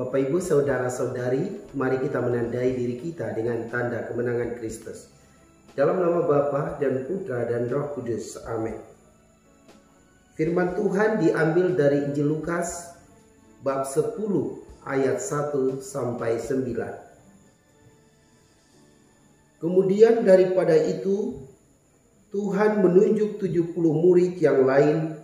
Bapak Ibu saudara-saudari, mari kita menandai diri kita dengan tanda kemenangan Kristus. Dalam nama Bapa dan Putra dan Roh Kudus. Amin. Firman Tuhan diambil dari Injil Lukas bab 10 ayat 1 sampai 9. Kemudian daripada itu Tuhan menunjuk 70 murid yang lain,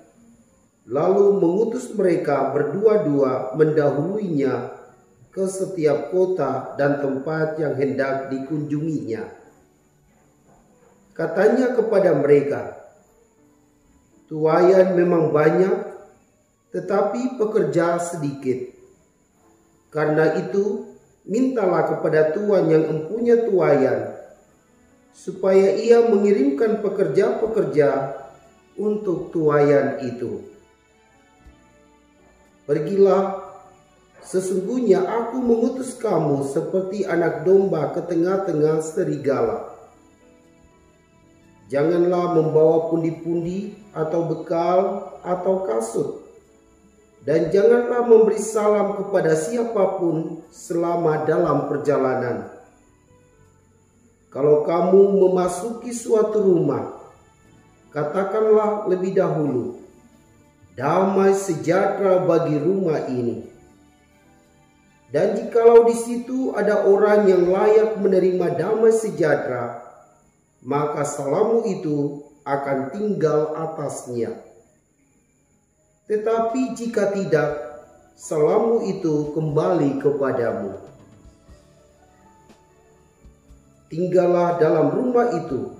lalu mengutus mereka berdua-dua mendahuluinya ke setiap kota dan tempat yang hendak dikunjunginya. Katanya kepada mereka, "Tuaian memang banyak, tetapi pekerja sedikit. Karena itu, mintalah kepada Tuhan yang empunya tuaian, supaya ia mengirimkan pekerja-pekerja untuk tuaian itu. Pergilah, sesungguhnya aku mengutus kamu seperti anak domba ke tengah-tengah serigala. Janganlah membawa pundi-pundi atau bekal atau kasut, dan janganlah memberi salam kepada siapapun selama dalam perjalanan. Kalau kamu memasuki suatu rumah, katakanlah lebih dahulu, 'Damai sejahtera bagi rumah ini.' Dan jikalau di situ ada orang yang layak menerima damai sejahtera, maka salammu itu akan tinggal atasnya. Tetapi jika tidak, salammu itu kembali kepadamu. Tinggallah dalam rumah itu,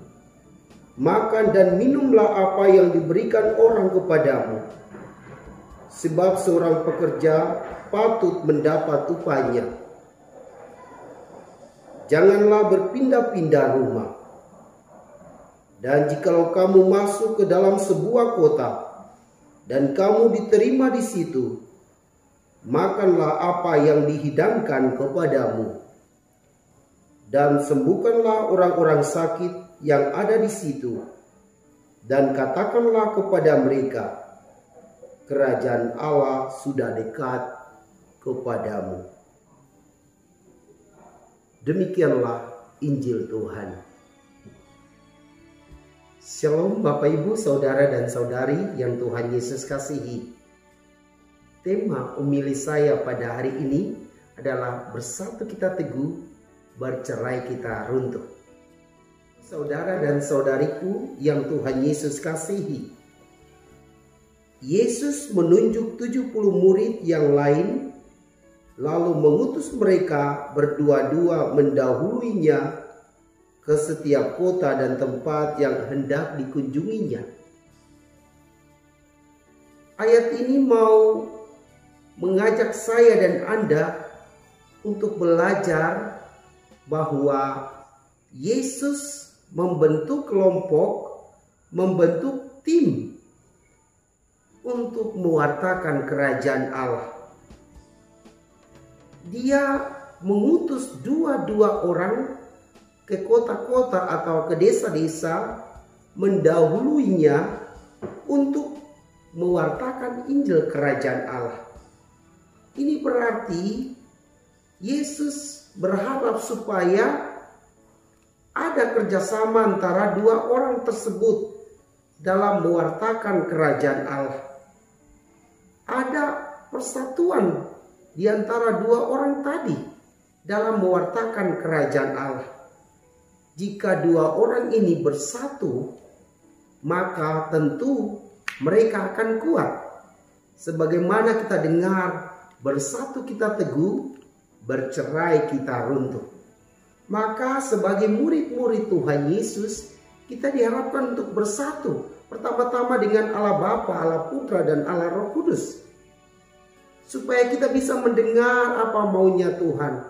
makan dan minumlah apa yang diberikan orang kepadamu, sebab seorang pekerja patut mendapat upahnya. Janganlah berpindah-pindah rumah. Dan jikalau kamu masuk ke dalam sebuah kota dan kamu diterima di situ, makanlah apa yang dihidangkan kepadamu, dan sembuhkanlah orang-orang sakit yang ada di situ, dan katakanlah kepada mereka, kerajaan Allah sudah dekat kepadamu." Demikianlah Injil Tuhan. Shalom Bapak Ibu saudara dan saudari yang Tuhan Yesus kasihi. Tema homili saya pada hari ini adalah bersatu kita teguh, bercerai kita runtuh. Saudara dan saudariku yang Tuhan Yesus kasihi, Yesus menunjuk 70 murid yang lain, lalu mengutus mereka berdua-dua mendahuluinya ke setiap kota dan tempat yang hendak dikunjunginya. Ayat ini mau mengajak saya dan Anda untuk belajar bahwa Yesus membentuk kelompok, membentuk tim untuk mewartakan kerajaan Allah. Dia mengutus dua-dua orang ke kota-kota atau ke desa-desa, mendahuluinya untuk mewartakan Injil kerajaan Allah. Ini berarti Yesus berharap supaya ada kerjasama antara dua orang tersebut dalam mewartakan kerajaan Allah. Ada persatuan di antara dua orang tadi dalam mewartakan kerajaan Allah. Jika dua orang ini bersatu, maka tentu mereka akan kuat. Sebagaimana kita dengar, bersatu kita teguh, bercerai kita runtuh. Maka sebagai murid-murid Tuhan Yesus, kita diharapkan untuk bersatu. Pertama-tama dengan Allah Bapa, Allah Putra, dan Allah Roh Kudus. Supaya kita bisa mendengar apa maunya Tuhan.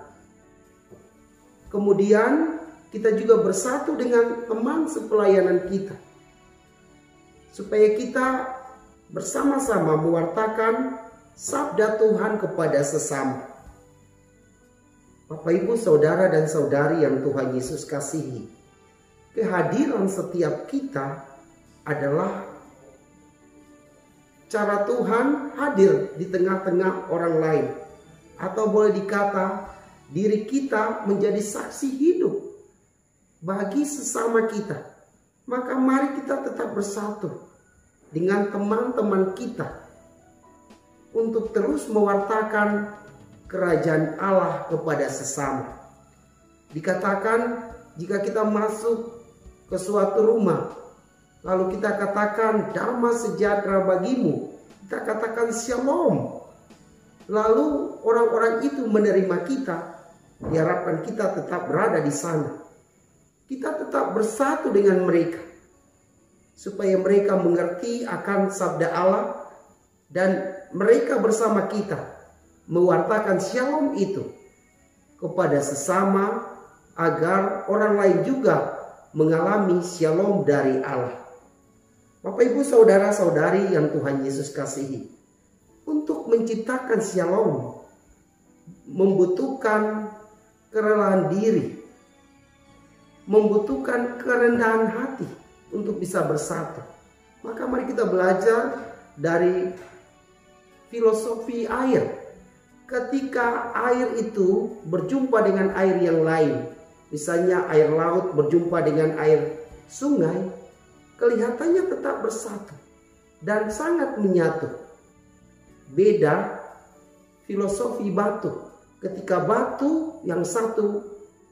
Kemudian kita juga bersatu dengan teman sepelayanan kita. Supaya kita bersama-sama mewartakan sabda Tuhan kepada sesama. Bapak Ibu saudara dan saudari yang Tuhan Yesus kasihi, kehadiran setiap kita adalah cara Tuhan hadir di tengah-tengah orang lain. atau boleh dikata diri kita menjadi saksi hidup bagi sesama kita. Maka mari kita tetap bersatu dengan teman-teman kita untuk terus mewartakan kerajaan Allah kepada sesama. Dikatakan jika kita masuk ke suatu rumah, lalu kita katakan damai sejahtera bagimu, kita katakan shalom, lalu orang-orang itu menerima kita, diharapkan kita tetap berada di sana. Kita tetap bersatu dengan mereka, supaya mereka mengerti akan sabda Allah, dan mereka bersama kita mewartakan shalom itu kepada sesama, agar orang lain juga mengalami shalom dari Allah. Bapak ibu saudara-saudari yang Tuhan Yesus kasihi, untuk menciptakan shalom membutuhkan kerelaan diri, membutuhkan kerendahan hati untuk bisa bersatu. Maka mari kita belajar dari filosofi air. Ketika air itu berjumpa dengan air yang lain, misalnya air laut berjumpa dengan air sungai, kelihatannya tetap bersatu dan sangat menyatu. Beda filosofi batu. Ketika batu yang satu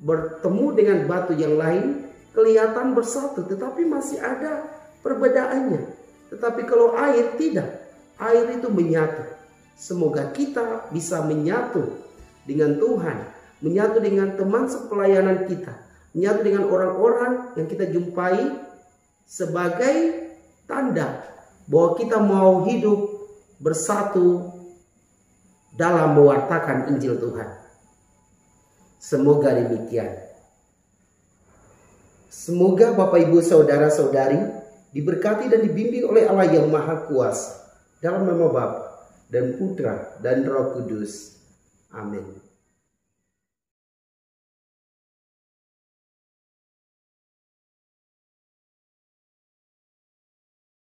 bertemu dengan batu yang lain, kelihatan bersatu, tetapi masih ada perbedaannya. Tetapi kalau air tidak, air itu menyatu. Semoga kita bisa menyatu dengan Tuhan, menyatu dengan teman sepelayanan kita, menyatu dengan orang-orang yang kita jumpai sebagai tanda bahwa kita mau hidup bersatu dalam mewartakan Injil Tuhan. Semoga demikian. Semoga Bapak Ibu Saudara-saudari diberkati dan dibimbing oleh Allah yang Maha Kuasa, dalam nama Bapa dan Putra dan Roh Kudus. Amin.